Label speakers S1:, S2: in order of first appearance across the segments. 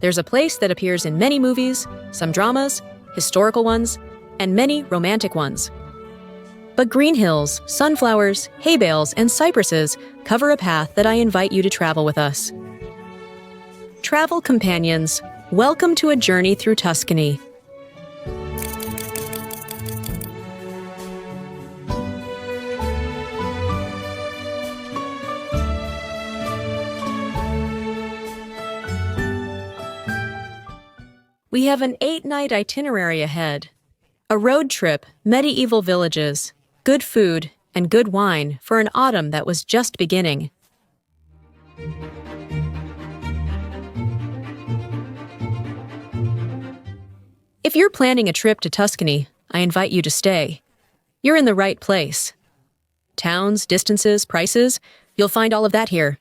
S1: There's a place that appears in many movies, some dramas, historical ones, and many romantic ones. But green hills, sunflowers, hay bales, and cypresses cover a path that I invite you to travel with us. Travel companions, welcome to a journey through Tuscany. We have an 8-night itinerary ahead. A road trip, medieval villages, good food, and good wine for an autumn that was just beginning. If you're planning a trip to Tuscany, I invite you to stay. You're in the right place. Towns, distances, prices, you'll find all of that here.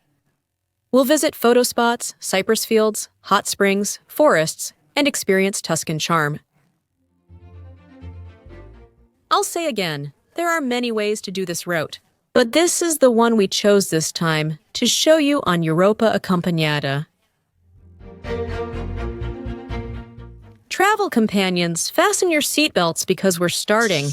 S1: We'll visit photo spots, cypress fields, hot springs, forests, and experience Tuscan charm. I'll say again, there are many ways to do this route, but this is the one we chose this time to show you on Europa Accompagnata. Travel companions, fasten your seatbelts because we're starting.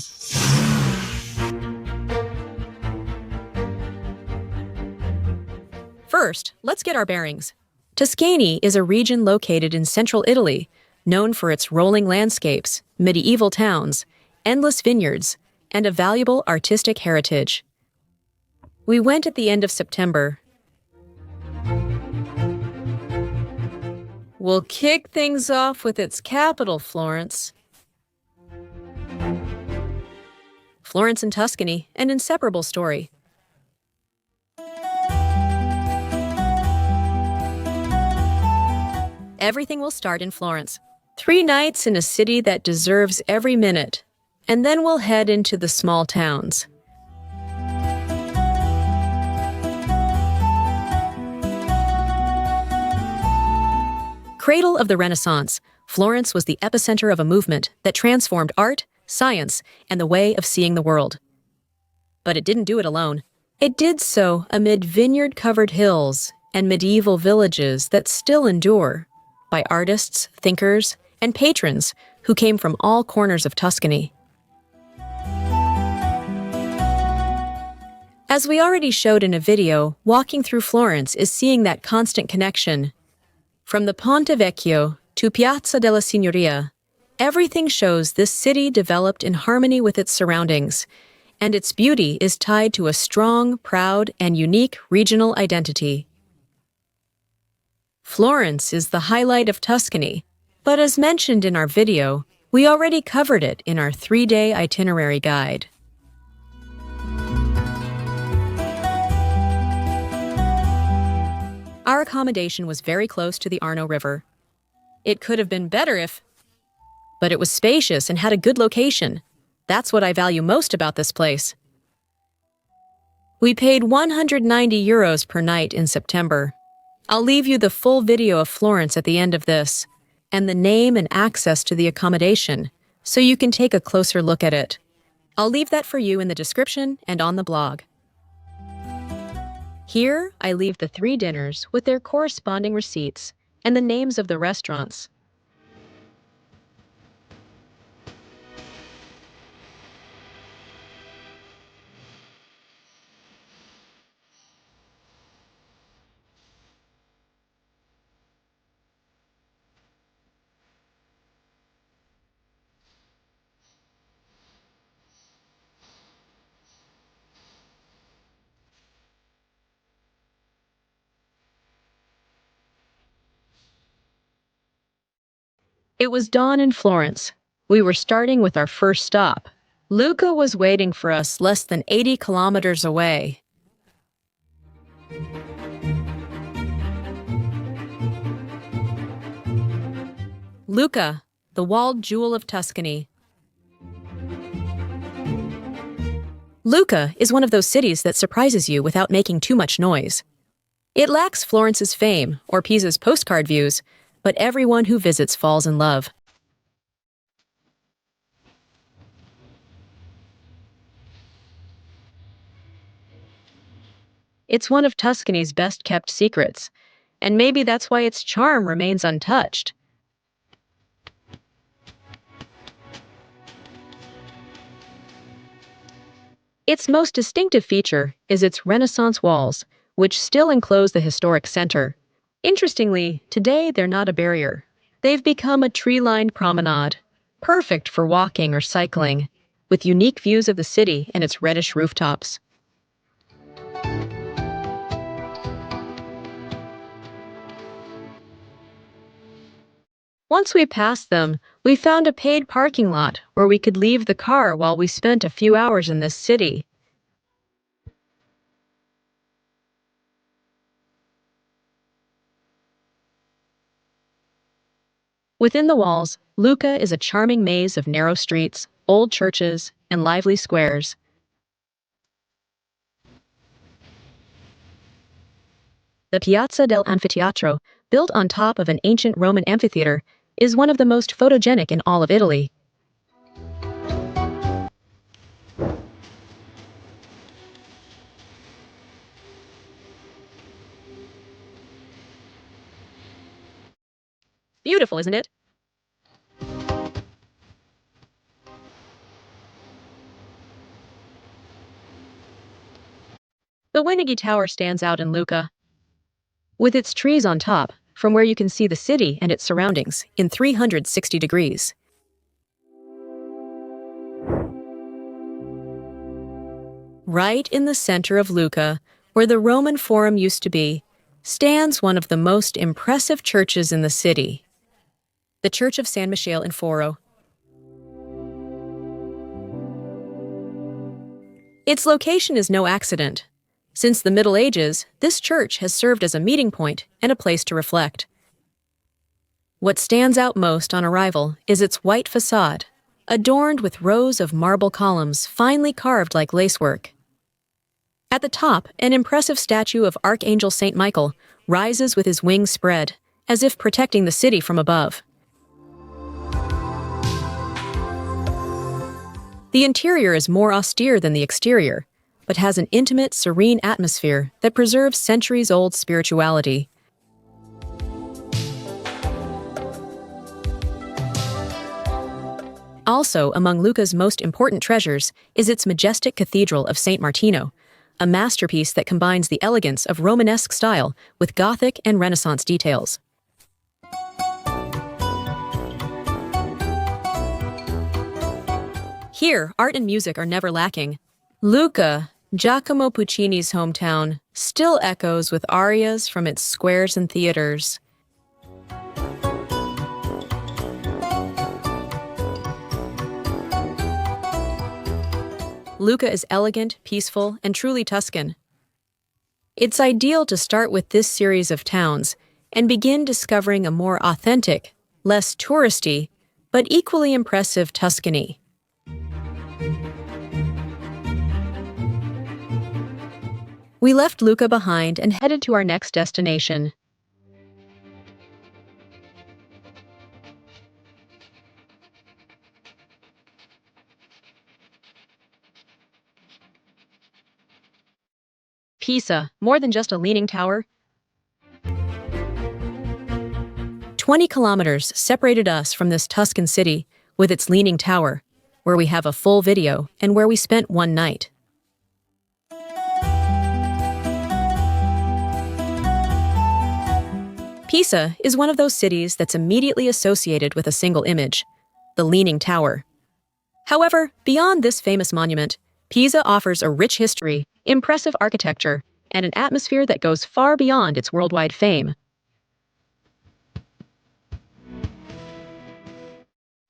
S1: First, let's get our bearings. Tuscany is a region located in central Italy, known for its rolling landscapes, medieval towns, endless vineyards, and a valuable artistic heritage. We went at the end of September. We'll kick things off with its capital, Florence. Florence and Tuscany, an inseparable story. Everything will start in Florence. 3 nights in a city that deserves every minute, and then we'll head into the small towns. Cradle of the Renaissance, Florence was the epicenter of a movement that transformed art, science, and the way of seeing the world. But it didn't do it alone. It did so amid vineyard-covered hills and medieval villages that still endure, by artists, thinkers, and patrons who came from all corners of Tuscany. As we already showed in a video, walking through Florence is seeing that constant connection. From the Ponte Vecchio to Piazza della Signoria, everything shows this city developed in harmony with its surroundings, and its beauty is tied to a strong, proud, and unique regional identity. Florence is the highlight of Tuscany, but as mentioned in our video, we already covered it in our 3-day itinerary guide. Our accommodation was very close to the Arno River. It could have been better but it was spacious and had a good location. That's what I value most about this place. We paid €190 per night in September. I'll leave you the full video of Florence at the end of this, and the name and access to the accommodation, so you can take a closer look at it. I'll leave that for you in the description and on the blog. Here, I leave the 3 dinners with their corresponding receipts and the names of the restaurants. It was dawn in Florence. We were starting with our first stop. Lucca was waiting for us less than 80 kilometers away. Lucca, the walled jewel of Tuscany. Lucca is one of those cities that surprises you without making too much noise. It lacks Florence's fame or Pisa's postcard views, but everyone who visits falls in love. It's one of Tuscany's best-kept secrets, and maybe that's why its charm remains untouched. Its most distinctive feature is its Renaissance walls, which still enclose the historic center. Interestingly, today they're not a barrier. They've become a tree-lined promenade, perfect for walking or cycling, with unique views of the city and its reddish rooftops. Once we passed them, we found a paid parking lot where we could leave the car while we spent a few hours in this city. Within the walls, Lucca is a charming maze of narrow streets, old churches, and lively squares. The Piazza del Anfiteatro, built on top of an ancient Roman amphitheater, is one of the most photogenic in all of Italy. Beautiful, isn't it? The Winigi Tower stands out in Lucca, with its trees on top, from where you can see the city and its surroundings in 360 degrees. Right in the center of Lucca, where the Roman Forum used to be, stands one of the most impressive churches in the city, the Church of San Michele in Foro. Its location is no accident. Since the Middle Ages, this church has served as a meeting point and a place to reflect. What stands out most on arrival is its white facade, adorned with rows of marble columns finely carved like lacework. At the top, an impressive statue of Archangel Saint Michael rises with his wings spread, as if protecting the city from above. The interior is more austere than the exterior, but has an intimate, serene atmosphere that preserves centuries-old spirituality. Also, among Lucca's most important treasures is its majestic Cathedral of St. Martino, a masterpiece that combines the elegance of Romanesque style with Gothic and Renaissance details. Here, art and music are never lacking. Lucca, Giacomo Puccini's hometown, still echoes with arias from its squares and theaters. Lucca is elegant, peaceful, and truly Tuscan. It's ideal to start with this series of towns and begin discovering a more authentic, less touristy, but equally impressive Tuscany. We left Lucca behind and headed to our next destination. Pisa, more than just a leaning tower. 20 kilometers separated us from this Tuscan city with its leaning tower, where we have a full video and where we spent one night. Pisa is one of those cities that's immediately associated with a single image, the Leaning Tower. However, beyond this famous monument, Pisa offers a rich history, impressive architecture, and an atmosphere that goes far beyond its worldwide fame.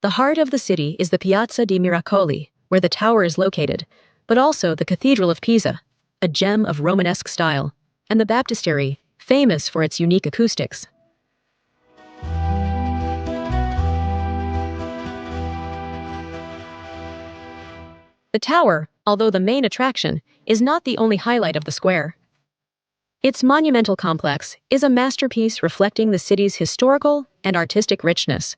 S1: The heart of the city is the Piazza di Miracoli, where the tower is located, but also the Cathedral of Pisa, a gem of Romanesque style, and the baptistery, famous for its unique acoustics. The tower, although the main attraction, is not the only highlight of the square. Its monumental complex is a masterpiece reflecting the city's historical and artistic richness.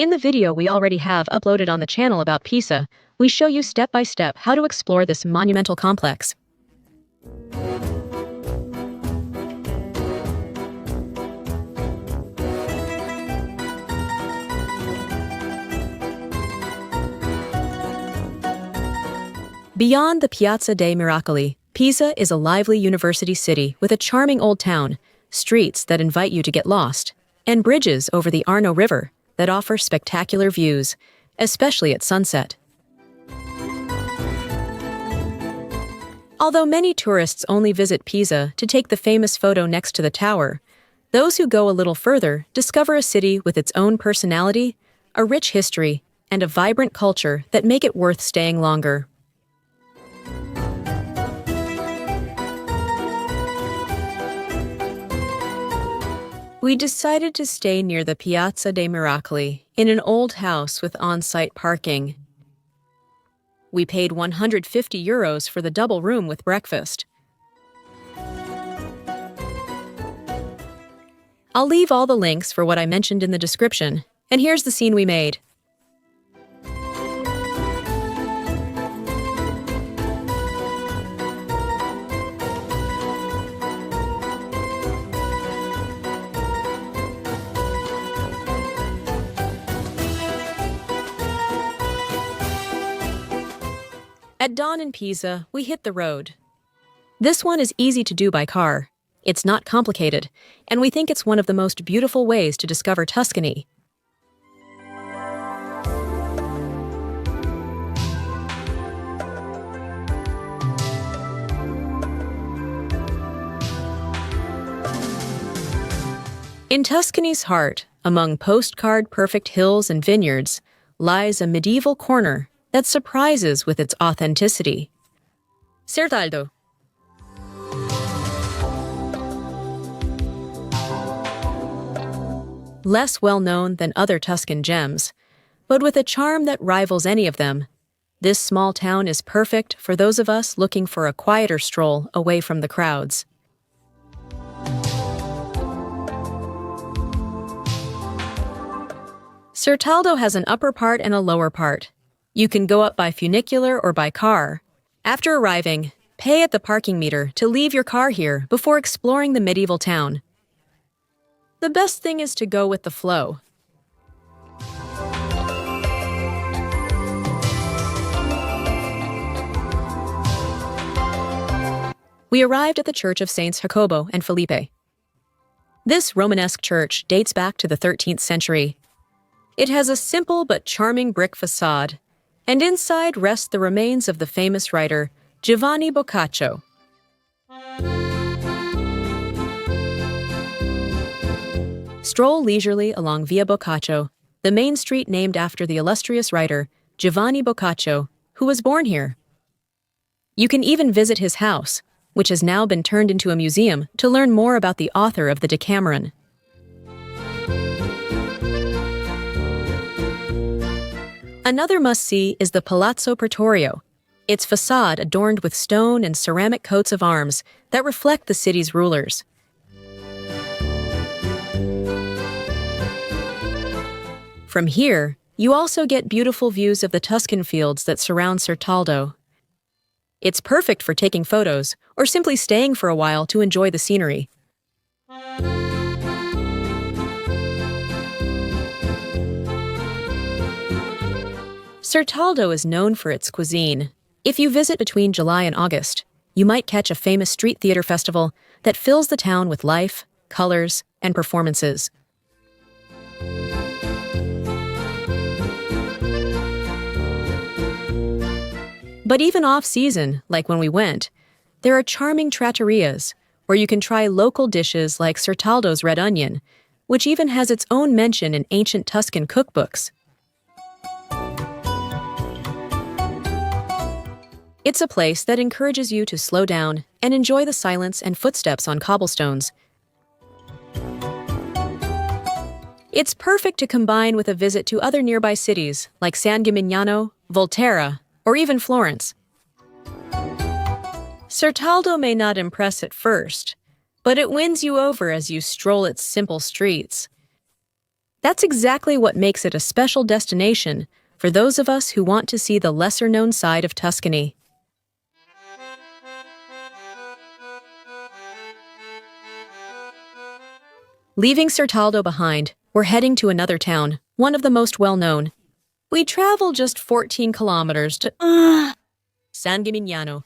S1: In the video we already have uploaded on the channel about Pisa, we show you step by step how to explore this monumental complex. Beyond the Piazza dei Miracoli, Pisa is a lively university city with a charming old town, streets that invite you to get lost, and bridges over the Arno River that offer spectacular views, especially at sunset. Although many tourists only visit Pisa to take the famous photo next to the tower, those who go a little further discover a city with its own personality, a rich history, and a vibrant culture that make it worth staying longer. We decided to stay near the Piazza dei Miracoli in an old house with on-site parking. We paid €150 for the double room with breakfast. I'll leave all the links for what I mentioned in the description, and here's the scene we made. At dawn in Pisa, we hit the road. This one is easy to do by car. It's not complicated, and we think it's one of the most beautiful ways to discover Tuscany. In Tuscany's heart, among postcard-perfect hills and vineyards, lies a medieval corner that surprises with its authenticity. Certaldo. Less well-known than other Tuscan gems, but with a charm that rivals any of them, this small town is perfect for those of us looking for a quieter stroll away from the crowds. Certaldo has an upper part and a lower part. You can go up by funicular or by car. After arriving, pay at the parking meter to leave your car here before exploring the medieval town. The best thing is to go with the flow. We arrived at the Church of Saints Jacobo and Felipe. This Romanesque church dates back to the 13th century. It has a simple but charming brick facade, and inside rest the remains of the famous writer Giovanni Boccaccio. Stroll leisurely along Via Boccaccio, the main street named after the illustrious writer Giovanni Boccaccio, who was born here. You can even visit his house, which has now been turned into a museum, to learn more about the author of the Decameron. Another must-see is the Palazzo Pretorio, its facade adorned with stone and ceramic coats of arms that reflect the city's rulers. From here, you also get beautiful views of the Tuscan fields that surround Certaldo. It's perfect for taking photos or simply staying for a while to enjoy the scenery. Certaldo is known for its cuisine. If you visit between July and August, you might catch a famous street theater festival that fills the town with life, colors, and performances. But even off-season, like when we went, there are charming trattorias where you can try local dishes like Certaldo's red onion, which even has its own mention in ancient Tuscan cookbooks. It's a place that encourages you to slow down and enjoy the silence and footsteps on cobblestones. It's perfect to combine with a visit to other nearby cities like San Gimignano, Volterra, or even Florence. Certaldo may not impress at first, but it wins you over as you stroll its simple streets. That's exactly what makes it a special destination for those of us who want to see the lesser-known side of Tuscany. Leaving Certaldo behind, we're heading to another town, one of the most well-known. We travel just 14 kilometers to San Gimignano.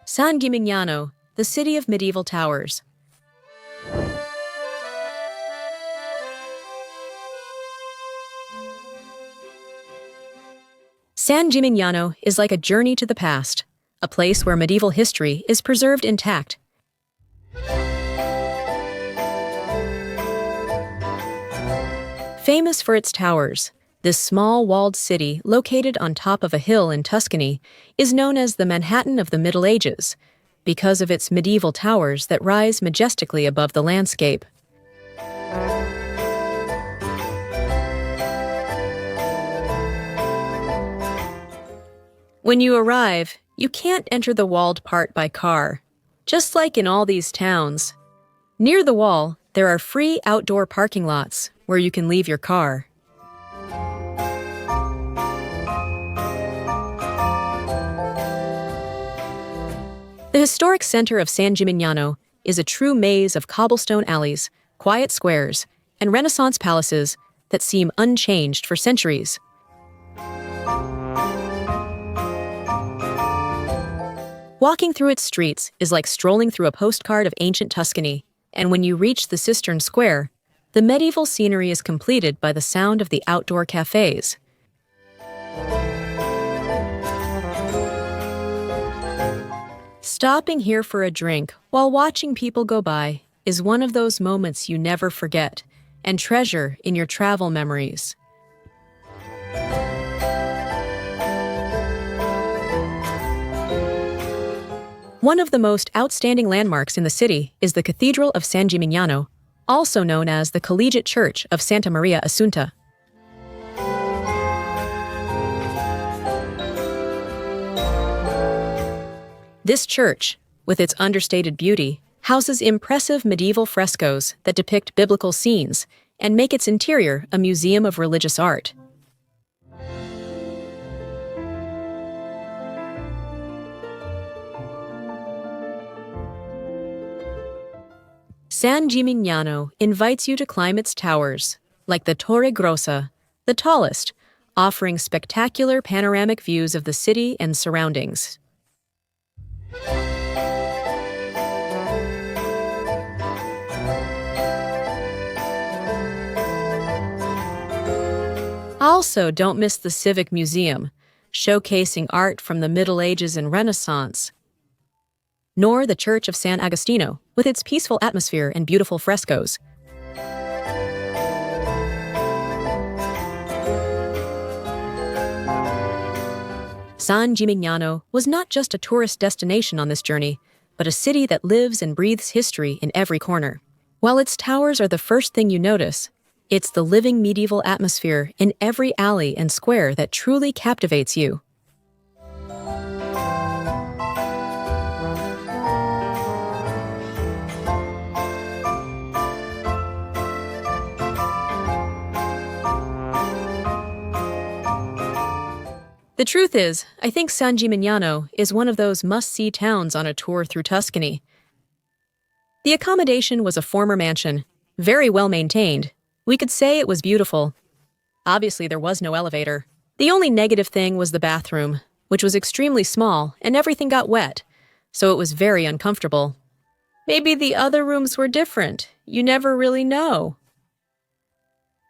S1: San Gimignano, the city of medieval towers. San Gimignano is like a journey to the past, a place where medieval history is preserved intact. Famous for its towers, this small walled city located on top of a hill in Tuscany is known as the Manhattan of the Middle Ages because of its medieval towers that rise majestically above the landscape. When you arrive, you can't enter the walled part by car, just like in all these towns. Near the wall, there are free outdoor parking lots where you can leave your car. The historic center of San Gimignano is a true maze of cobblestone alleys, quiet squares, and Renaissance palaces that seem unchanged for centuries. Walking through its streets is like strolling through a postcard of ancient Tuscany, and when you reach the Cistern Square, the medieval scenery is completed by the sound of the outdoor cafes. Stopping here for a drink while watching people go by is one of those moments you never forget and treasure in your travel memories. One of the most outstanding landmarks in the city is the Cathedral of San Gimignano, also known as the Collegiate Church of Santa Maria Assunta. This church, with its understated beauty, houses impressive medieval frescoes that depict biblical scenes and make its interior a museum of religious art. San Gimignano invites you to climb its towers, like the Torre Grossa, the tallest, offering spectacular panoramic views of the city and surroundings. Also, don't miss the Civic Museum, showcasing art from the Middle Ages and Renaissance, nor the Church of San Agostino, with its peaceful atmosphere and beautiful frescoes. San Gimignano was not just a tourist destination on this journey, but a city that lives and breathes history in every corner. While its towers are the first thing you notice, it's the living medieval atmosphere in every alley and square that truly captivates you. The truth is, I think San Gimignano is one of those must-see towns on a tour through Tuscany. The accommodation was a former mansion, very well maintained. We could say it was beautiful. Obviously, there was no elevator. The only negative thing was the bathroom, which was extremely small and everything got wet, so it was very uncomfortable. Maybe the other rooms were different. You never really know.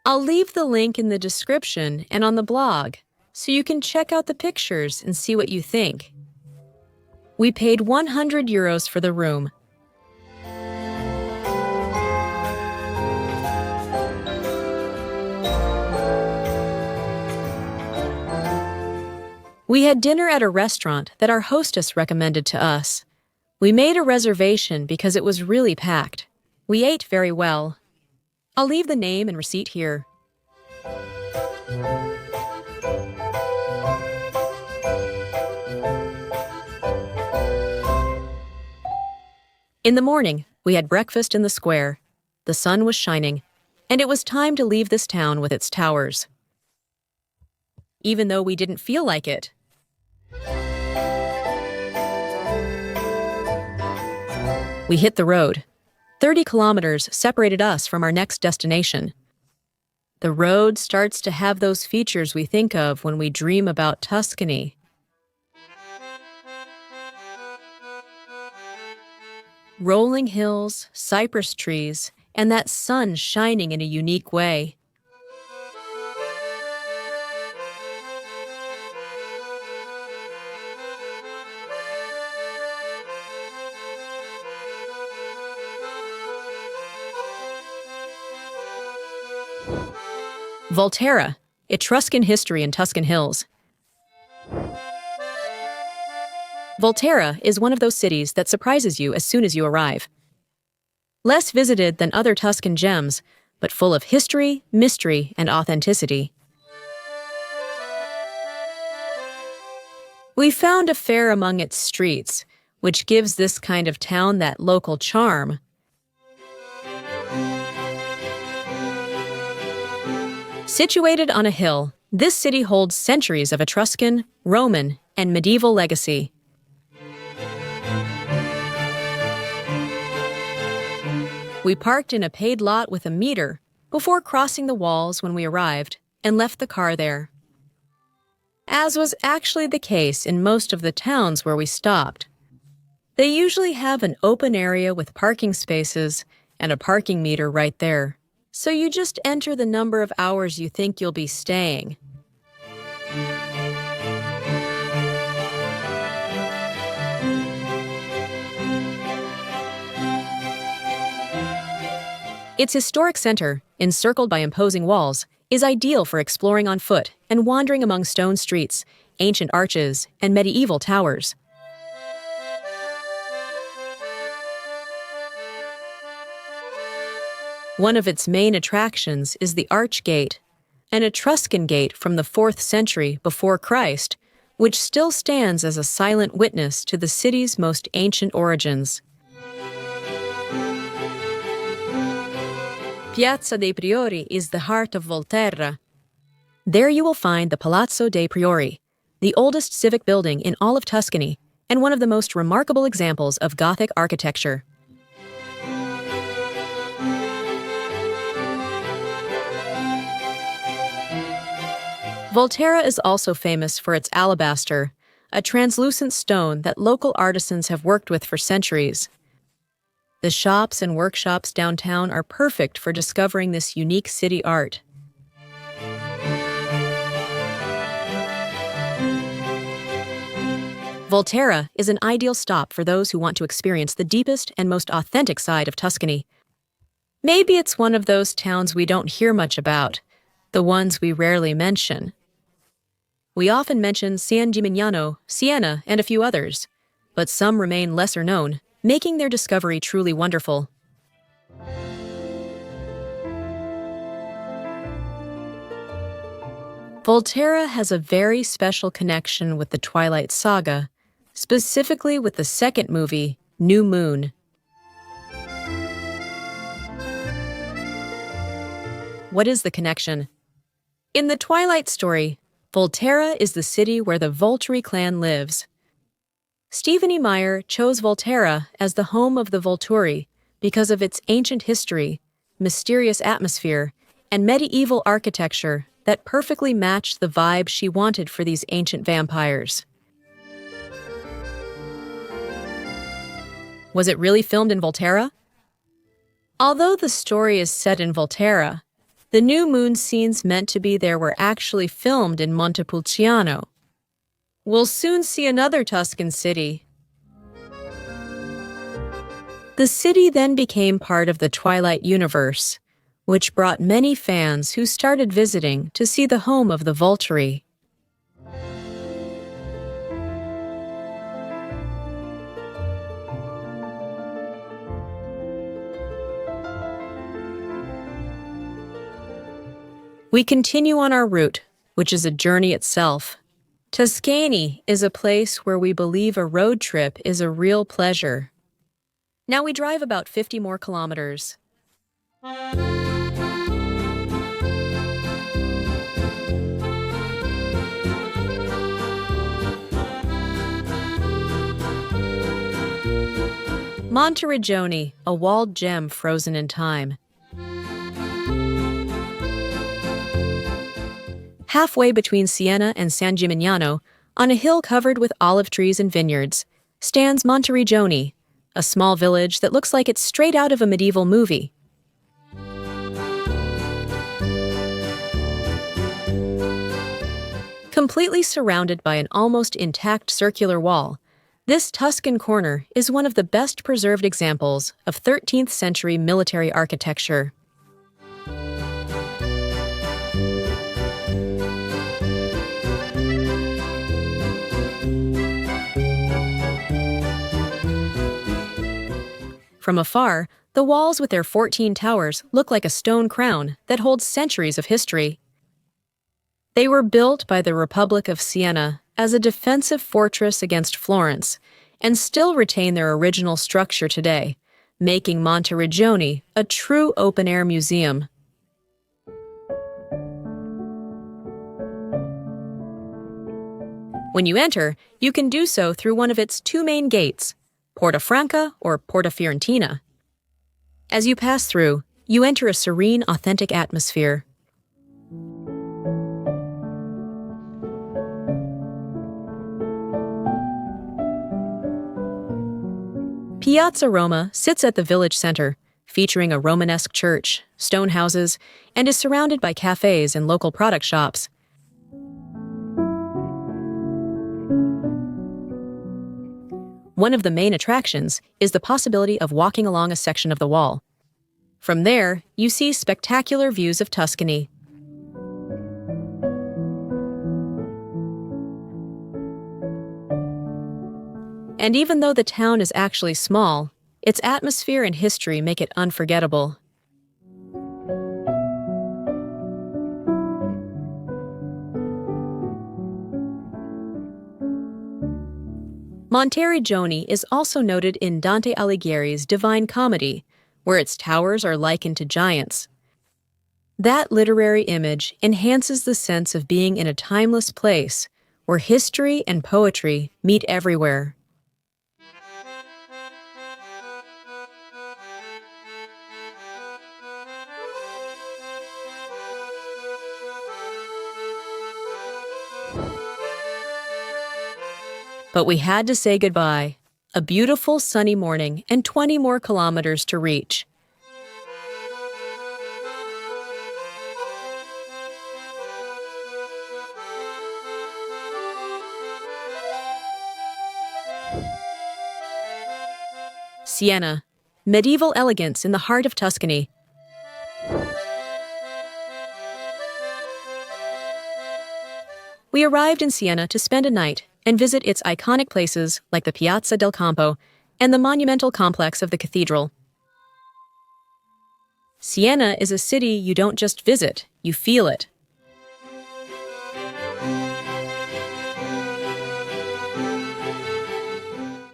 S1: I'll leave the link in the description and on the blog, so you can check out the pictures and see what you think. We paid €100 for the room. We had dinner at a restaurant that our hostess recommended to us. We made a reservation because it was really packed. We ate very well, I'll leave the name and receipt here. In the morning, we had breakfast in the square. The sun was shining, and it was time to leave this town with its towers. Even though we didn't feel like it. We hit the road. 30 kilometers separated us from our next destination. The road starts to have those features we think of when we dream about Tuscany. Rolling hills, cypress trees, and that sun shining in a unique way. Volterra, Etruscan history in Tuscan hills. Volterra is one of those cities that surprises you as soon as you arrive. Less visited than other Tuscan gems, but full of history, mystery, and authenticity. We found a fair among its streets, which gives this kind of town that local charm. Situated on a hill, this city holds centuries of Etruscan, Roman, and medieval legacy. We parked in a paid lot with a meter before crossing the walls when we arrived and left the car there. As was actually the case in most of the towns where we stopped. They usually have an open area with parking spaces and a parking meter right there. So you just enter the number of hours you think you'll be staying. Its historic center, encircled by imposing walls, is ideal for exploring on foot and wandering among stone streets, ancient arches, and medieval towers. One of its main attractions is the Arch Gate, an Etruscan gate from the 4th century before Christ, which still stands as a silent witness to the city's most ancient origins. Piazza dei Priori is the heart of Volterra. There you will find the Palazzo dei Priori, the oldest civic building in all of Tuscany and one of the most remarkable examples of Gothic architecture. Volterra is also famous for its alabaster, a translucent stone that local artisans have worked with for centuries. The shops and workshops downtown are perfect for discovering this unique city art. Volterra is an ideal stop for those who want to experience the deepest and most authentic side of Tuscany. Maybe it's one of those towns we don't hear much about, the ones we rarely mention. We often mention Gimignano, Siena, and a few others, but some remain lesser known, making their discovery truly wonderful. Volterra has a very special connection with the Twilight Saga, specifically with the second movie, New Moon. What is the connection? In the Twilight story, Volterra is the city where the Volturi clan lives. Stephen E. Meyer chose Volterra as the home of the Volturi because of its ancient history, mysterious atmosphere, and medieval architecture that perfectly matched the vibe she wanted for these ancient vampires. Was it really filmed in Volterra? Although the story is set in Volterra, the New Moon scenes meant to be there were actually filmed in Montepulciano. We'll soon see another Tuscan city. The city then became part of the Twilight universe, which brought many fans who started visiting to see the home of the Volturi. We continue on our route, which is a journey itself. Tuscany is a place where we believe a road trip is a real pleasure. Now we drive about 50 more kilometers. Monteriggioni, a walled gem frozen in time. Halfway between Siena and San Gimignano, on a hill covered with olive trees and vineyards, stands Monteriggioni, a small village that looks like it's straight out of a medieval movie. Completely surrounded by an almost intact circular wall, this Tuscan corner is one of the best preserved examples of 13th century military architecture. From afar, the walls with their 14 towers look like a stone crown that holds centuries of history. They were built by the Republic of Siena as a defensive fortress against Florence and still retain their original structure today, making Monteriggioni a true open-air museum. When you enter, you can do so through one of its two main gates, Porta Franca or Porta Fiorentina. As you pass through, you enter a serene, authentic atmosphere. Piazza Roma sits at the village center, featuring a Romanesque church, stone houses, and is surrounded by cafes and local product shops. One of the main attractions is the possibility of walking along a section of the wall. From there, you see spectacular views of Tuscany. And even though the town is actually small, its atmosphere and history make it unforgettable. Monteriggioni is also noted in Dante Alighieri's Divine Comedy, where its towers are likened to giants. That literary image enhances the sense of being in a timeless place where history and poetry meet everywhere. But we had to say goodbye. A beautiful sunny morning and 20 more kilometers to reach. Siena, medieval elegance in the heart of Tuscany. We arrived in Siena to spend a night and visit its iconic places like the Piazza del Campo and the monumental complex of the cathedral. Siena is a city you don't just visit, you feel it.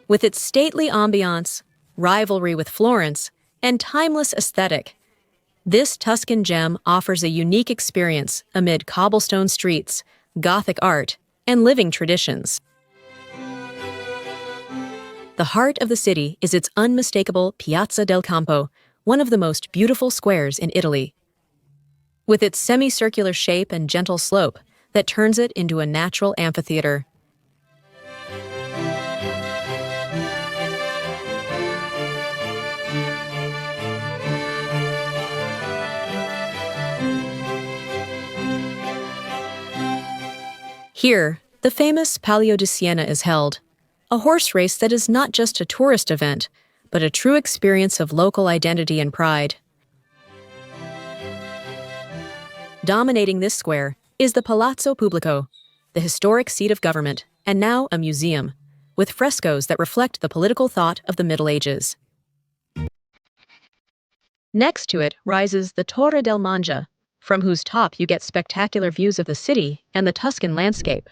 S1: With its stately ambiance, rivalry with Florence, and timeless aesthetic, this Tuscan gem offers a unique experience amid cobblestone streets, Gothic art, and living traditions. The heart of the city is its unmistakable Piazza del Campo, one of the most beautiful squares in Italy. With its semicircular shape and gentle slope that turns it into a natural amphitheater. Here, the famous Palio di Siena is held, a horse race that is not just a tourist event, but a true experience of local identity and pride. Dominating this square is the Palazzo Pubblico, the historic seat of government, and now a museum, with frescoes that reflect the political thought of the Middle Ages. Next to it rises the Torre del Mangia, from whose top you get spectacular views of the city and the Tuscan landscape.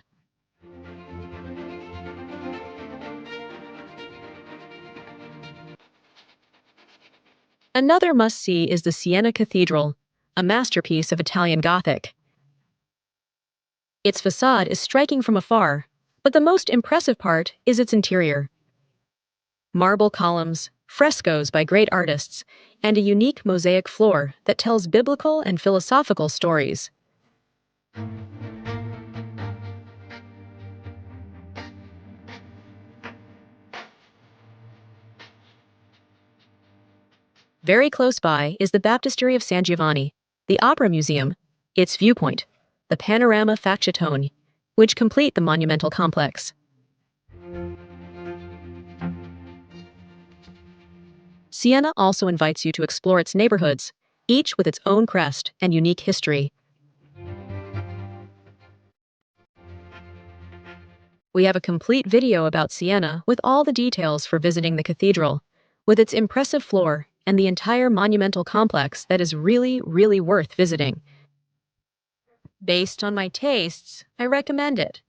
S1: Another must-see is the Siena Cathedral, a masterpiece of Italian Gothic. Its facade is striking from afar, but the most impressive part is its interior. Marble columns, frescoes by great artists, and a unique mosaic floor that tells biblical and philosophical stories. Very close by is the Baptistery of San Giovanni, the Opera Museum, its viewpoint, the Panorama Facciatone, which complete the monumental complex. Siena also invites you to explore its neighborhoods, each with its own crest and unique history. We have a complete video about Siena with all the details for visiting the cathedral, with its impressive floor and the entire monumental complex that is really, really worth visiting. Based on my tastes, I recommend it.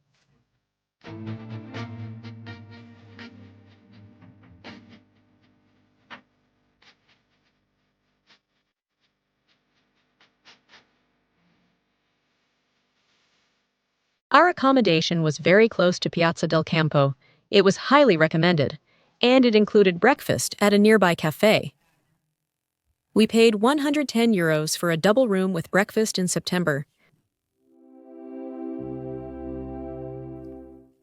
S1: Our accommodation was very close to Piazza del Campo. It was highly recommended, and it included breakfast at a nearby cafe. We paid €110 for a double room with breakfast in September.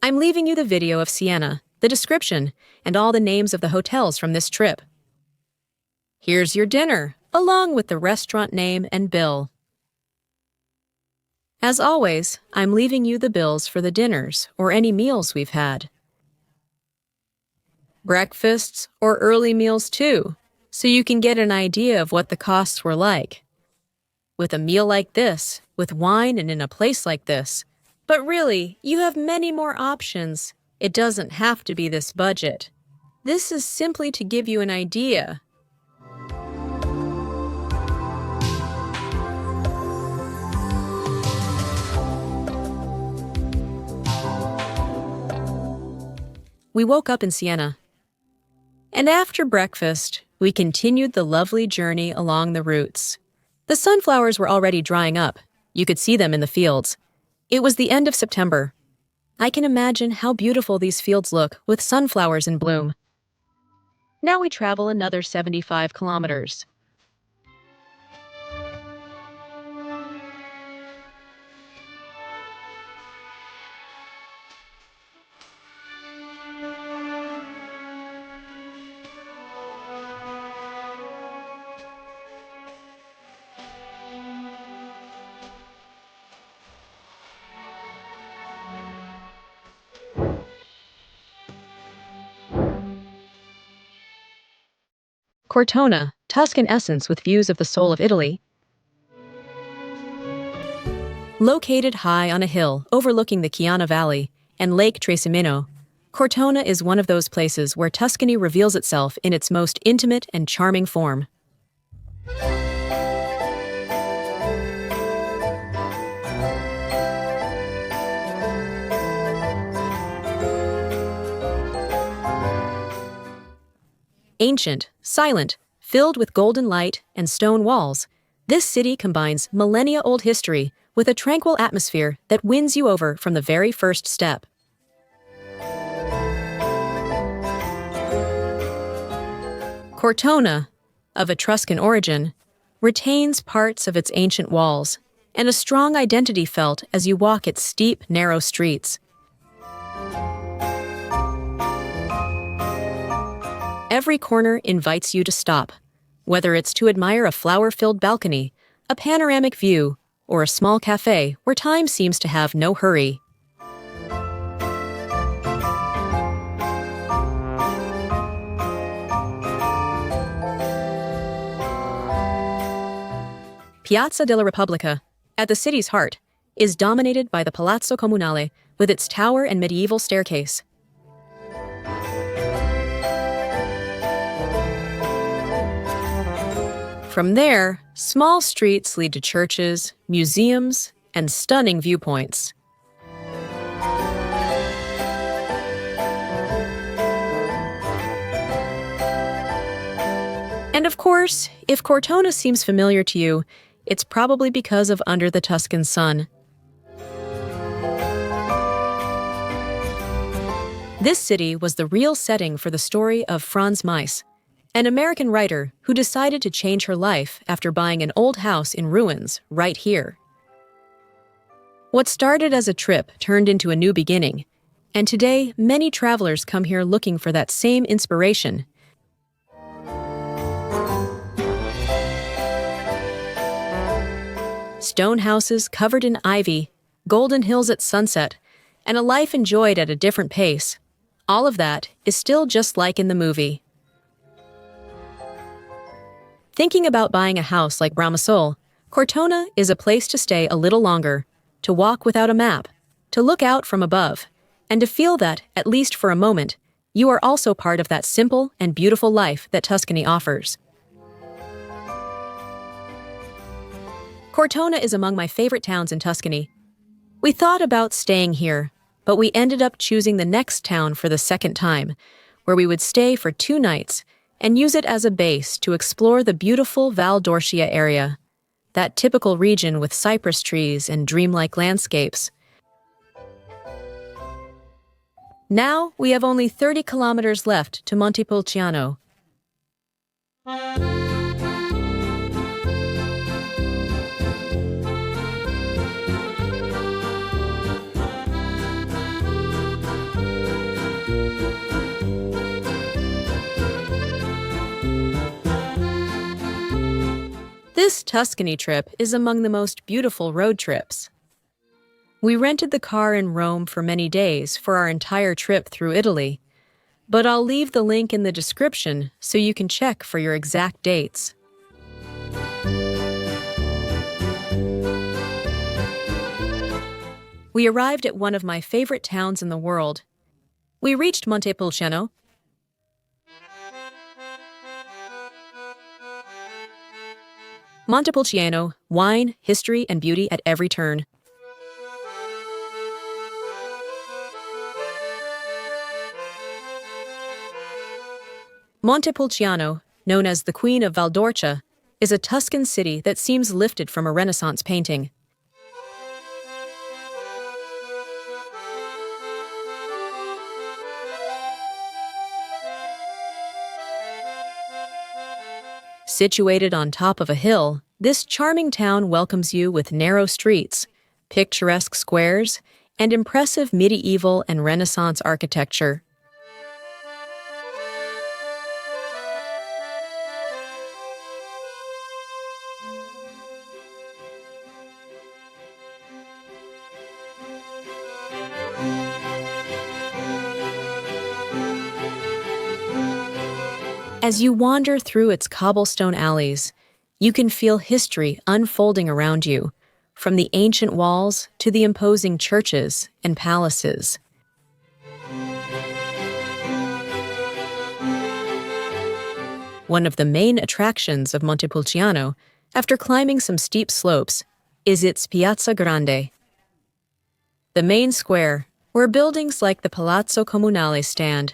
S1: I'm leaving you the video of Siena, the description, and all the names of the hotels from this trip. Here's your dinner, along with the restaurant name and bill. As always, I'm leaving you the bills for the dinners or any meals we've had. Breakfasts or early meals too, so you can get an idea of what the costs were like. With a meal like this, with wine and in a place like this. But really, you have many more options. It doesn't have to be this budget. This is simply to give you an idea. We woke up in Siena. And after breakfast, we continued the lovely journey along the routes. The sunflowers were already drying up. You could see them in the fields. It was the end of September. I can imagine how beautiful these fields look with sunflowers in bloom. Now we travel another 75 kilometers. Cortona, Tuscan essence with views of the soul of Italy. Located high on a hill overlooking the Chiana Valley and Lake Trasimeno, Cortona is one of those places where Tuscany reveals itself in its most intimate and charming form. Ancient, silent, filled with golden light and stone walls, this city combines millennia-old history with a tranquil atmosphere that wins you over from the very first step. Cortona, of Etruscan origin, retains parts of its ancient walls, and a strong identity felt as you walk its steep, narrow streets. Every corner invites you to stop, whether it's to admire a flower-filled balcony, a panoramic view, or a small cafe where time seems to have no hurry. Piazza della Repubblica, at the city's heart, is dominated by the Palazzo Comunale with its tower and medieval staircase. From there, Small streets lead to churches, museums, and stunning viewpoints. And of course, if Cortona seems familiar to you, it's probably because of Under the Tuscan Sun. This city was the real setting for the story of Franz Mies, an American writer who decided to change her life after buying an old house in ruins right here. What started as a trip turned into a new beginning, and today many travelers come here looking for that same inspiration. Stone houses covered in ivy, golden hills at sunset, and a life enjoyed at a different pace. All of that is still just like in the movie. Thinking about buying a house like Bramasol, Cortona is a place to stay a little longer, to walk without a map, to look out from above, and to feel that, at least for a moment, you are also part of that simple and beautiful life that Tuscany offers. Cortona is among my favorite towns in Tuscany. We thought about staying here, but we ended up choosing the next town for the second time, where we would stay for 2 nights and use it as a base to explore the beautiful Val d'Orcia area, that typical region with cypress trees and dreamlike landscapes. Now we have only 30 kilometers left to Montepulciano. This Tuscany trip is among the most beautiful road trips. We rented the car in Rome for many days for our entire trip through Italy, but I'll leave the link in the description so you can check for your exact dates. We arrived at one of my favorite towns in the world. We reached Montepulciano. Montepulciano, wine, history, and beauty at every turn. Montepulciano, known as the Queen of Val d'Orcia, is a Tuscan city that seems lifted from a Renaissance painting. Situated on top of a hill, this charming town welcomes you with narrow streets, picturesque squares, and impressive medieval and Renaissance architecture. As you wander through its cobblestone alleys, you can feel history unfolding around you, from the ancient walls to the imposing churches and palaces. One of the main attractions of Montepulciano, after climbing some steep slopes, is its Piazza Grande, the main square where buildings like the Palazzo Comunale stand.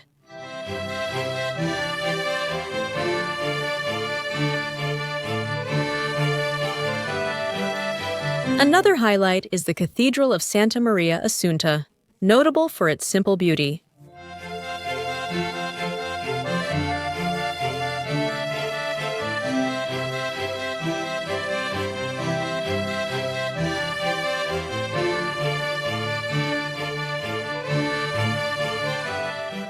S1: Another highlight is the Cathedral of Santa Maria Assunta, notable for its simple beauty.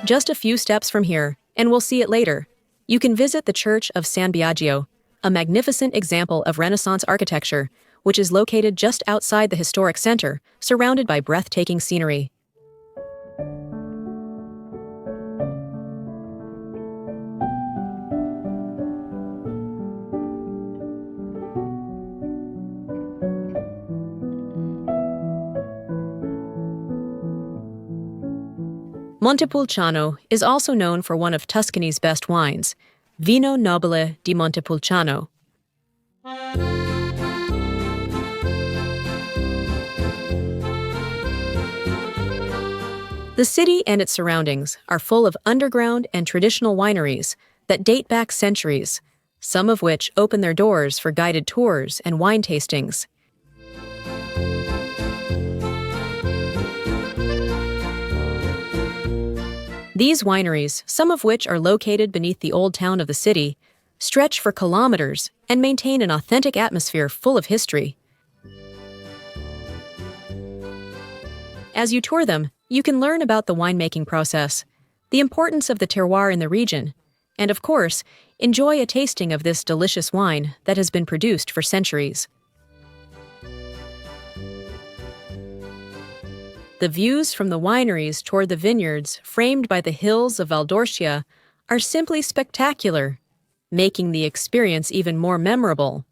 S1: Just a few steps from here, and we'll see it later, you can visit the Church of San Biagio, a magnificent example of Renaissance architecture, which is located just outside the historic center, surrounded by breathtaking scenery. Montepulciano is also known for one of Tuscany's best wines, Vino Nobile di Montepulciano. The city and its surroundings are full of underground and traditional wineries that date back centuries, some of which open their doors for guided tours and wine tastings. These wineries, some of which are located beneath the old town of the city, stretch for kilometers and maintain an authentic atmosphere full of history. As you tour them, you can learn about the winemaking process, the importance of the terroir in the region, and of course, enjoy a tasting of this delicious wine that has been produced for centuries. The views from the wineries toward the vineyards, framed by the hills of Valdorcia, are simply spectacular, making the experience even more memorable.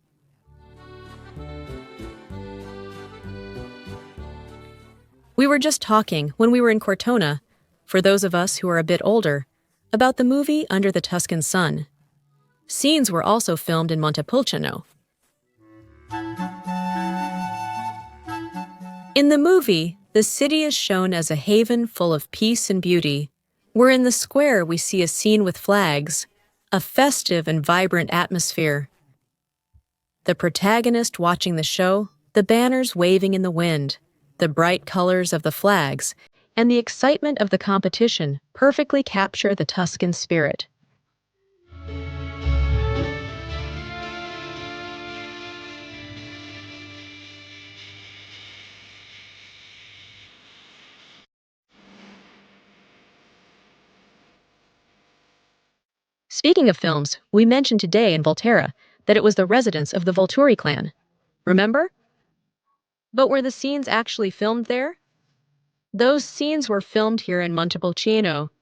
S1: We were just talking, when we were in Cortona, for those of us who are a bit older, about the movie Under the Tuscan Sun. Scenes were also filmed in Montepulciano. In the movie, the city is shown as a haven full of peace and beauty, where in the square we see a scene with flags, a festive and vibrant atmosphere. The protagonist watching the show, the banners waving in the wind, the bright colors of the flags, and the excitement of the competition perfectly capture the Tuscan spirit. Speaking of films, we mentioned today in Volterra that it was the residence of the Volturi clan. Remember? But were the scenes actually filmed there? Those scenes were filmed here in Montepulciano.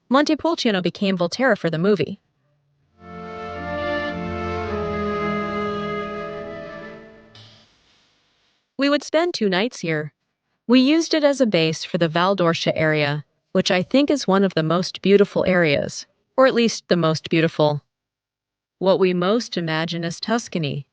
S1: Montepulciano became Volterra for the movie. We would spend 2 nights here. We used it as a base for the Val d'Orcia area, which I think is one of the most beautiful areas, or at least the most beautiful. What we most imagine is Tuscany.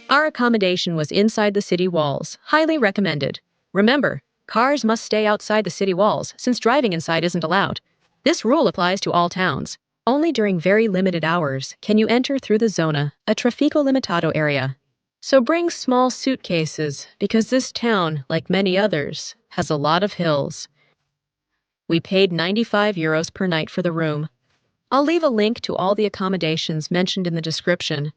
S1: Our accommodation was inside the city walls, highly recommended. Remember, cars must stay outside the city walls since driving inside isn't allowed. This rule applies to all towns. Only during very limited hours can you enter through the zona, a traffico limitato area. So bring small suitcases, because this town, like many others, has a lot of hills. We paid €95 per night for the room. I'll leave a link to all the accommodations mentioned in the description.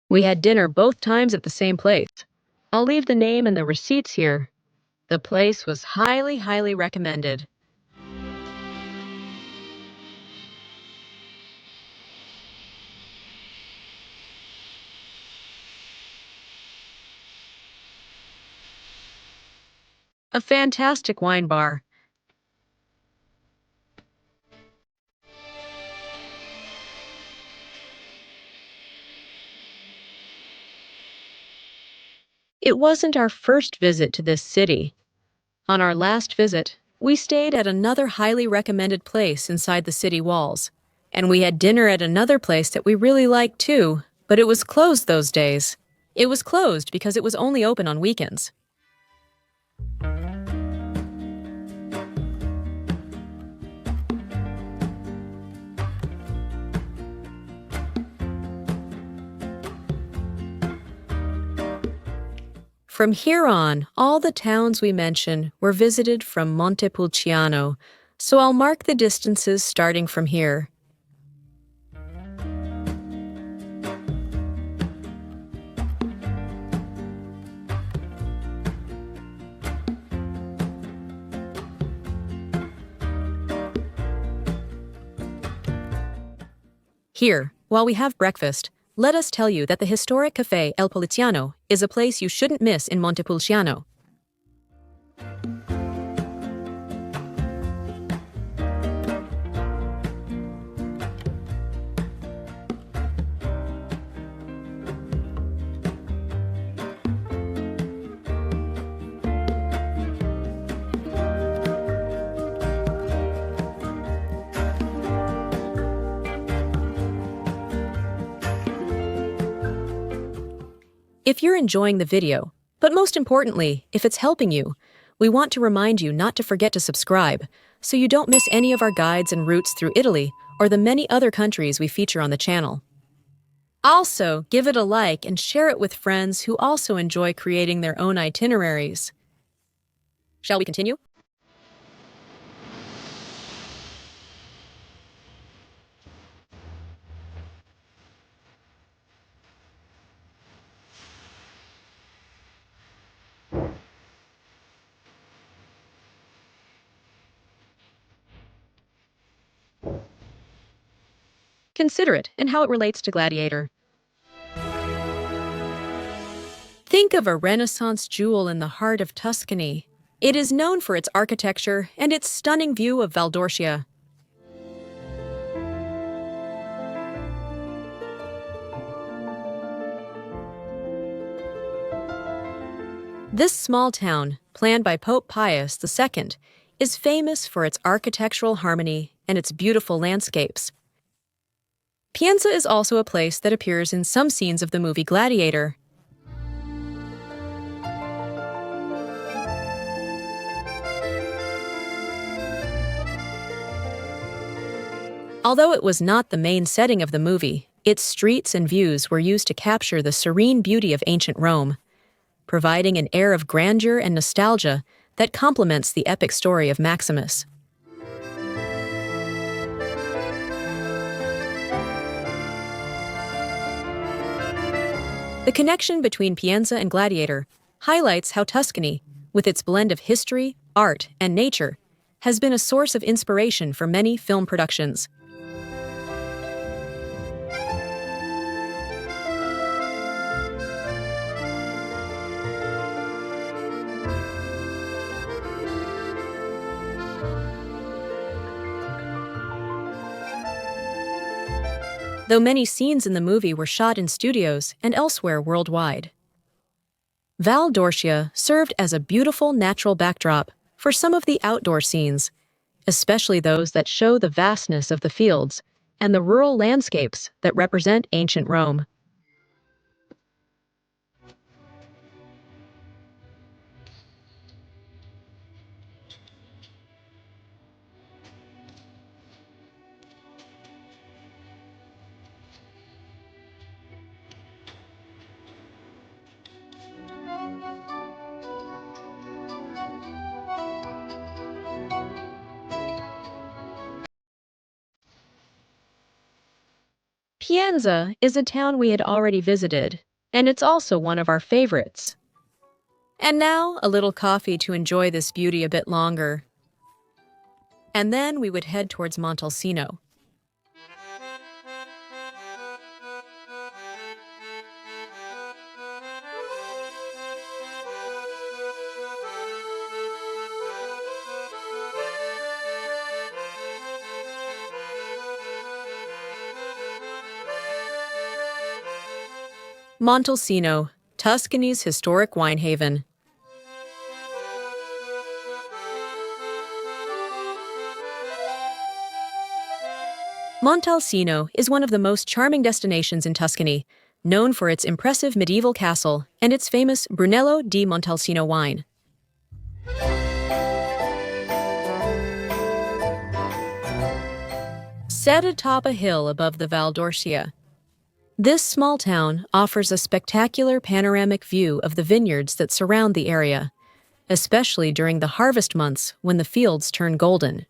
S1: We had dinner both times at the same place. I'll leave the name and the receipts here. The place was highly recommended. A fantastic wine bar. It wasn't our first visit to this city. On our last visit, we stayed at another highly recommended place inside the city walls. And we had dinner at another place that we really liked too, but it was closed those days. It was closed because it was only open on weekends. From here on, all the towns we mention were visited from Montepulciano, so I'll mark the distances starting from here. Here, while we have breakfast, let us tell you that the historic Café El Poliziano is a place you shouldn't miss in Montepulciano. If you're enjoying the video, but most importantly, if it's helping you, we want to remind you not to forget to subscribe so you don't miss any of our guides and routes through Italy or the many other countries we feature on the channel. Also, give it a like and share it with friends who also enjoy creating their own itineraries. Shall we continue? Consider it and how it relates to Gladiator. Think of a Renaissance jewel in the heart of Tuscany. It is known for its architecture and its stunning view of Val d'Orcia. This small town, planned by Pope Pius II, is famous for its architectural harmony and its beautiful landscapes. Pienza is also a place that appears in some scenes of the movie Gladiator. Although it was not the main setting of the movie, its streets and views were used to capture the serene beauty of ancient Rome, providing an air of grandeur and nostalgia that complements the epic story of Maximus. The connection between Pienza and Gladiator highlights how Tuscany, with its blend of history, art, and nature, has been a source of inspiration for many film productions. Though many scenes in the movie were shot in studios and elsewhere worldwide. Val d'Orcia served as a beautiful natural backdrop for some of the outdoor scenes, especially those that show the vastness of the fields and the rural landscapes that represent ancient Rome. Pienza is a town we had already visited, and it's also one of our favorites. And now, a little coffee to enjoy this beauty a bit longer. And then we would head towards Montalcino. Montalcino, Tuscany's historic wine haven. Montalcino is one of the most charming destinations in Tuscany, known for its impressive medieval castle and its famous Brunello di Montalcino wine. Set atop a hill above the Val d'Orcia, this small town offers a spectacular panoramic view of the vineyards that surround the area, especially during the harvest months when the fields turn golden.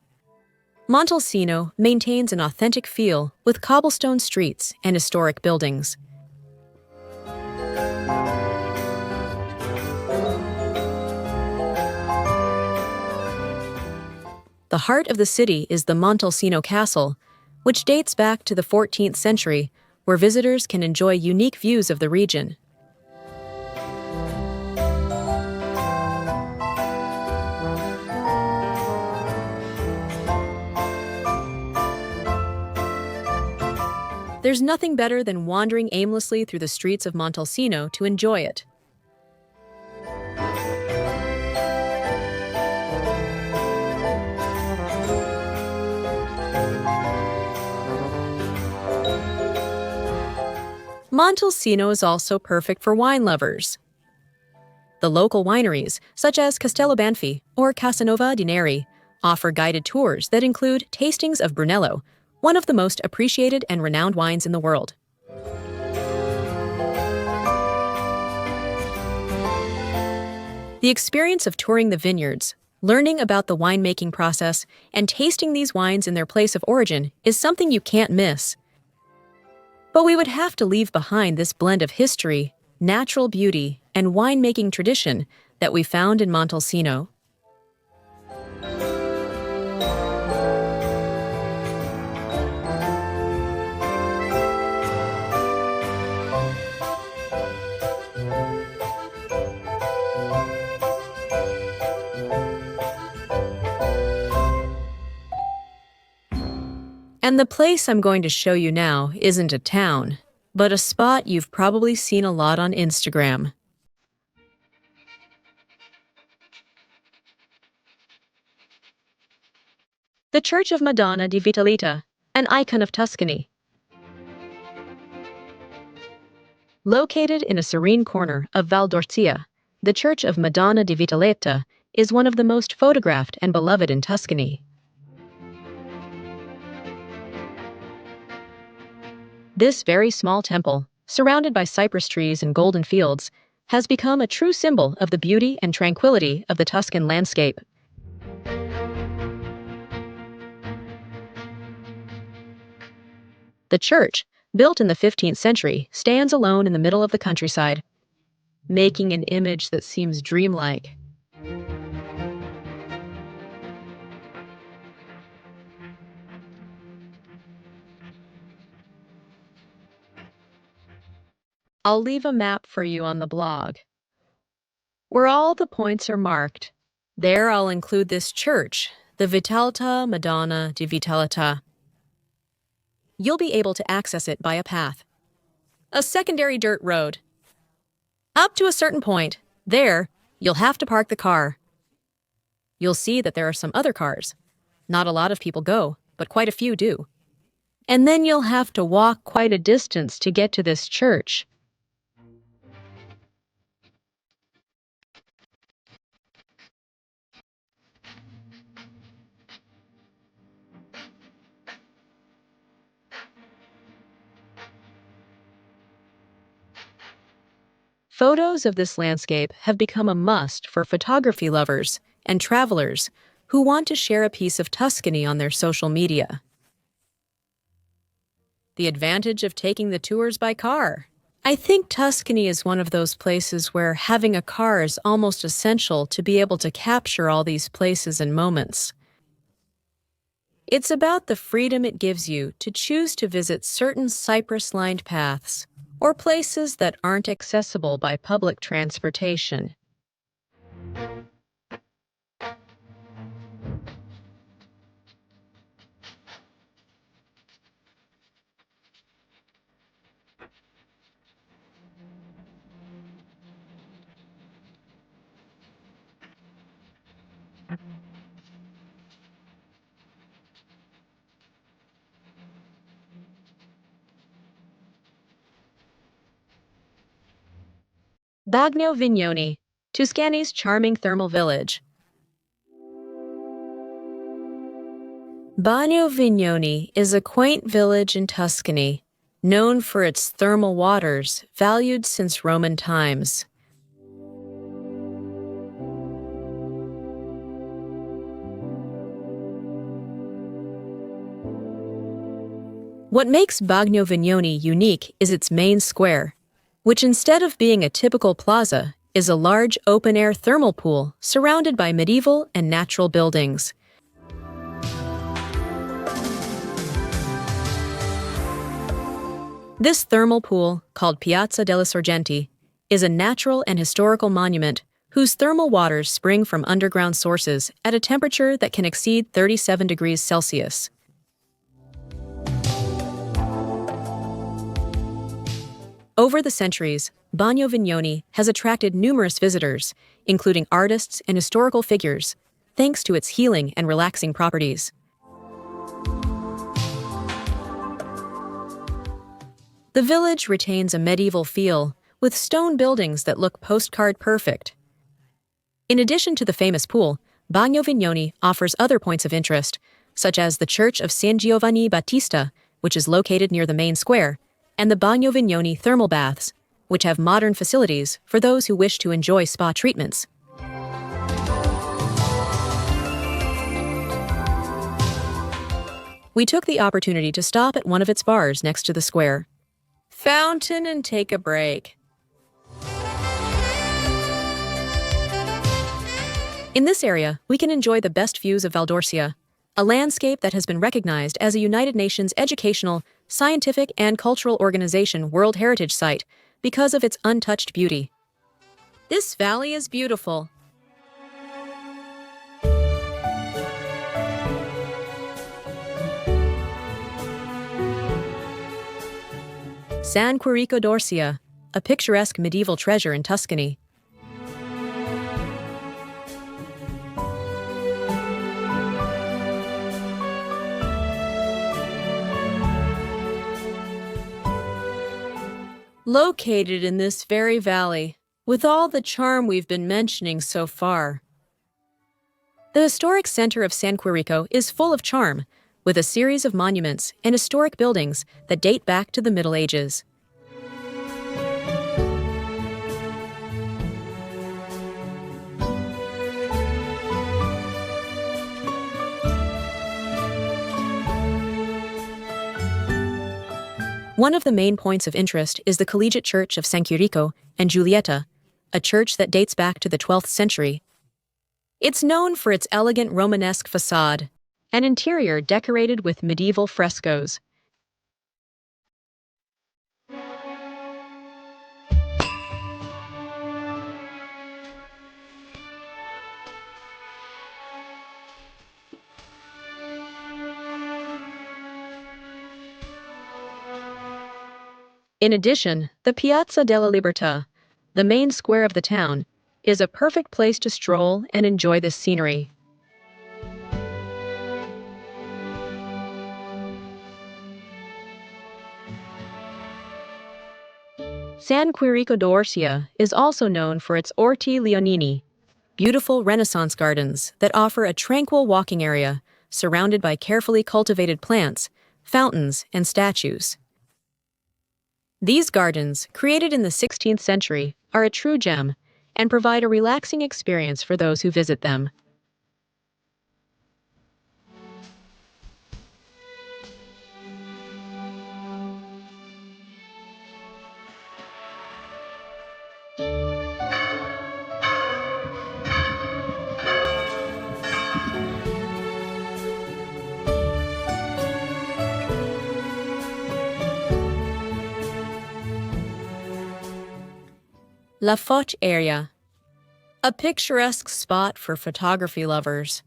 S1: Montalcino maintains an authentic feel with cobblestone streets and historic buildings. The heart of the city is the Montalcino Castle, which dates back to the 14th century, where visitors can enjoy unique views of the region. There's nothing better than wandering aimlessly through the streets of Montalcino to enjoy it. Montalcino is also perfect for wine lovers. The local wineries, such as Castello Banfi or Casanova di Neri, offer guided tours that include tastings of Brunello, one of the most appreciated and renowned wines in the world. The experience of touring the vineyards, learning about the winemaking process, and tasting these wines in their place of origin is something you can't miss. But we would have to leave behind this blend of history, natural beauty, and winemaking tradition that we found in Montalcino. And the place I'm going to show you now isn't a town, but a spot you've probably seen a lot on Instagram. The Church of Madonna di Vitalita, an icon of Tuscany. Located in a serene corner of Val d'Orcia, the Church of Madonna di Vitalita is one of the most photographed and beloved in Tuscany. This very small temple, surrounded by cypress trees and golden fields, has become a true symbol of the beauty and tranquility of the Tuscan landscape. The church, built in the 15th century, stands alone in the middle of the countryside, making an image that seems dreamlike. I'll leave a map for you on the blog, where all the points are marked. There I'll include this church, the Vitalita Madonna di Vitalita. You'll be able to access it by a path, a secondary dirt road. Up to a certain point, there, you'll have to park the car. You'll see that there are some other cars. Not a lot of people go, but quite a few do. And then you'll have to walk quite a distance to get to this church. Photos of this landscape have become a must for photography lovers and travelers who want to share a piece of Tuscany on their social media. The advantage of taking the tours by car. I think Tuscany is one of those places where having a car is almost essential to be able to capture all these places and moments. It's about the freedom it gives you to choose to visit certain cypress-lined paths or places that aren't accessible by public transportation. Bagno Vignoni, Tuscany's charming thermal village. Bagno Vignoni is a quaint village in Tuscany, known for its thermal waters, valued since Roman times. What makes Bagno Vignoni unique is its main square, which instead of being a typical plaza, is a large open-air thermal pool surrounded by medieval and natural buildings. This thermal pool, called Piazza delle Sorgenti, is a natural and historical monument whose thermal waters spring from underground sources at a temperature that can exceed 37 degrees Celsius. Over the centuries, Bagno Vignoni has attracted numerous visitors, including artists and historical figures, thanks to its healing and relaxing properties. The village retains a medieval feel, with stone buildings that look postcard perfect. In addition to the famous pool, Bagno Vignoni offers other points of interest, such as the Church of San Giovanni Battista, which is located near the main square, and the Bagno Vignoni thermal baths, which have modern facilities for those who wish to enjoy spa treatments. We took the opportunity to stop at one of its bars next to the square. Fountain and take a break. In this area, we can enjoy the best views of Val d'Orcia, a landscape that has been recognized as a United Nations Educational, Scientific, and Cultural Organization World Heritage Site because of its untouched beauty. This valley is beautiful. San Quirico d'Orcia, a picturesque medieval treasure in Tuscany. Located in this very valley, with all the charm we've been mentioning so far. The historic center of San Quirico is full of charm, with a series of monuments and historic buildings that date back to the Middle Ages. One of the main points of interest is the Collegiate Church of San Quirico and Giulietta, a church that dates back to the 12th century. It's known for its elegant Romanesque facade, an interior decorated with medieval frescoes. In addition, the Piazza della Libertà, the main square of the town, is a perfect place to stroll and enjoy the scenery. San Quirico d'Orcia is also known for its Orti Leonini, beautiful Renaissance gardens that offer a tranquil walking area surrounded by carefully cultivated plants, fountains, and statues. These gardens, created in the 16th century, are a true gem and provide a relaxing experience for those who visit them. La Foch area, a picturesque spot for photography lovers.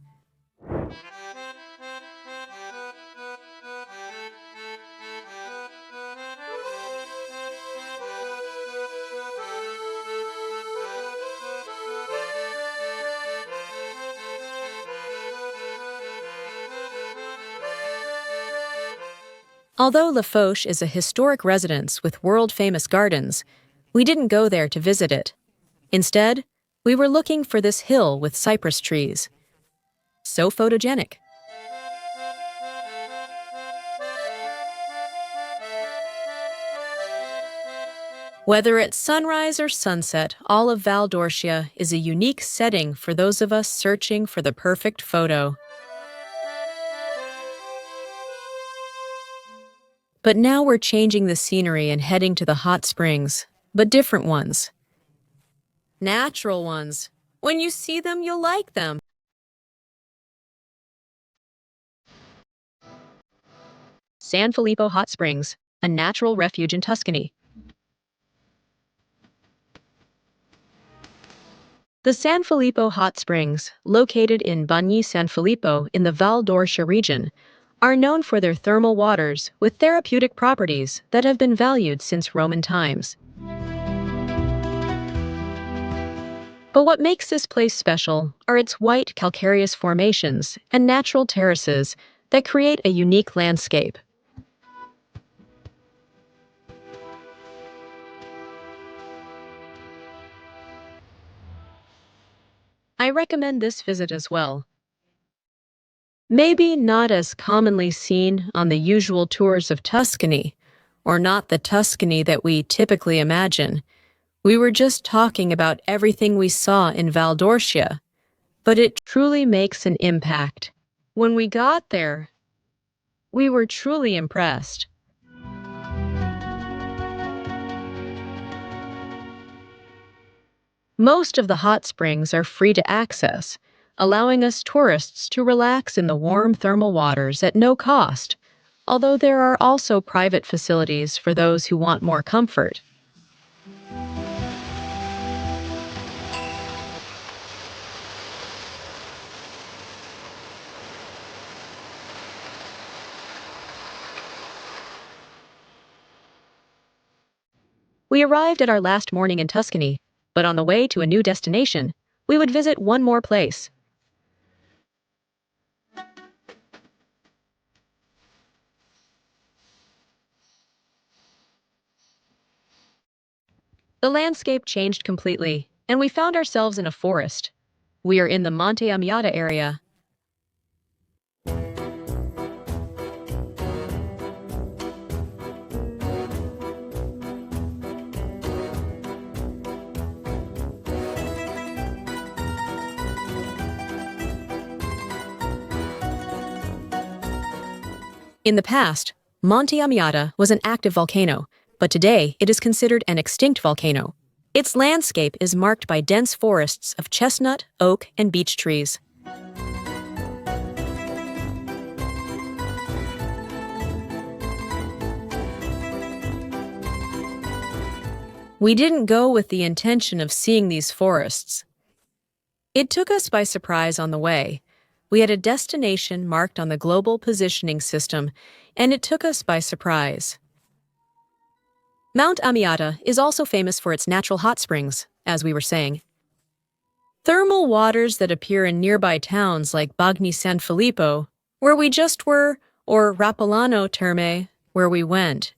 S1: Although La Foch is a historic residence with world-famous gardens, we didn't go there to visit it. Instead, we were looking for this hill with cypress trees. So photogenic. Whether it's sunrise or sunset, all of Val d'Orcia is a unique setting for those of us searching for the perfect photo. But now we're changing the scenery and heading to the hot springs, but different ones. Natural ones. When you see them, you'll like them. San Filippo Hot Springs, a natural refuge in Tuscany. The San Filippo Hot Springs, located in Bagni San Filippo in the Val d'Orcia region, are known for their thermal waters with therapeutic properties that have been valued since Roman times. But what makes this place special are its white calcareous formations and natural terraces that create a unique landscape. I recommend this visit as well. Maybe not as commonly seen on the usual tours of Tuscany, or not the Tuscany that we typically imagine. We were just talking about everything we saw in Val d'Orcia, but it truly makes an impact. When we got there, we were truly impressed. Most of the hot springs are free to access, allowing us tourists to relax in the warm thermal waters at no cost, although there are also private facilities for those who want more comfort. We arrived at our last morning in Tuscany, but on the way to a new destination, we would visit one more place. The landscape changed completely, and we found ourselves in a forest. We are in the Monte Amiata area. In the past, Monte Amiata was an active volcano, but today it is considered an extinct volcano. Its landscape is marked by dense forests of chestnut, oak, and beech trees. We didn't go with the intention of seeing these forests. It took us by surprise on the way. We had a destination marked on the global positioning system, and it took us by surprise. Mount Amiata is also famous for its natural hot springs, as we were saying. Thermal waters that appear in nearby towns like Bagni San Filippo, where we just were, or Rapolano Terme, where we went.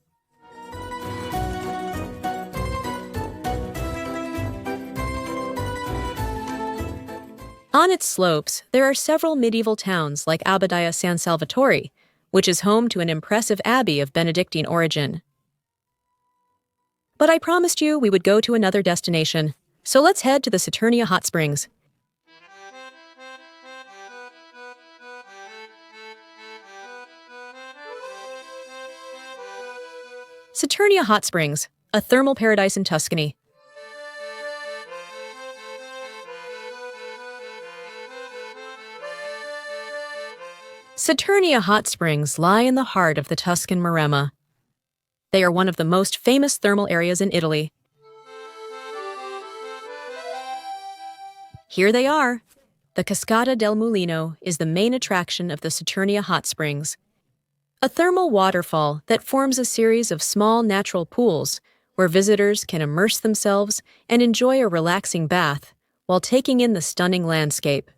S1: On its slopes, there are several medieval towns like Abbadia San Salvatore, which is home to an impressive abbey of Benedictine origin. But I promised you we would go to another destination, so let's head to the Saturnia Hot Springs. Saturnia Hot Springs, a thermal paradise in Tuscany. Saturnia Hot Springs lie in the heart of the Tuscan Maremma. They are one of the most famous thermal areas in Italy. Here they are. The Cascata del Mulino is the main attraction of the Saturnia Hot Springs, a thermal waterfall that forms a series of small natural pools where visitors can immerse themselves and enjoy a relaxing bath while taking in the stunning landscape.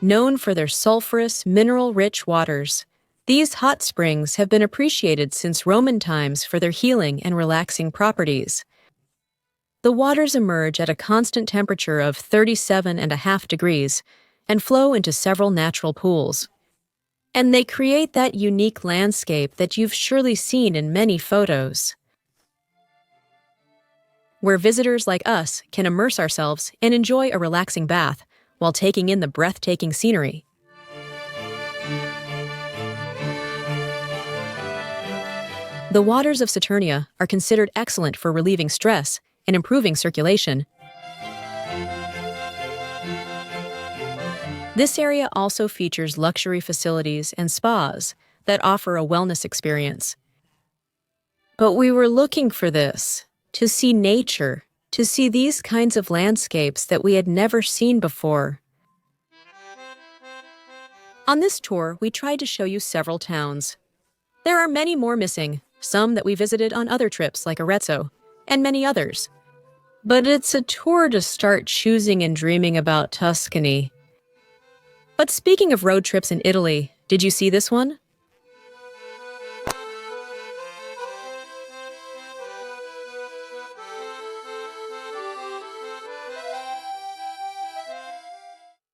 S1: Known for their sulfurous, mineral-rich waters, these hot springs have been appreciated since Roman times for their healing and relaxing properties. The waters emerge at a constant temperature of 37.5 degrees and flow into several natural pools. And they create that unique landscape that you've surely seen in many photos, where visitors like us can immerse ourselves and enjoy a relaxing bath while taking in the breathtaking scenery. The waters of Saturnia are considered excellent for relieving stress and improving circulation. This area also features luxury facilities and spas that offer a wellness experience. But we were looking for this, to see nature, to see these kinds of landscapes that we had never seen before. On this tour, we tried to show you several towns. There are many more missing, some that we visited on other trips like Arezzo, and many others. But it's a tour to start choosing and dreaming about Tuscany. But speaking of road trips in Italy, did you see this one?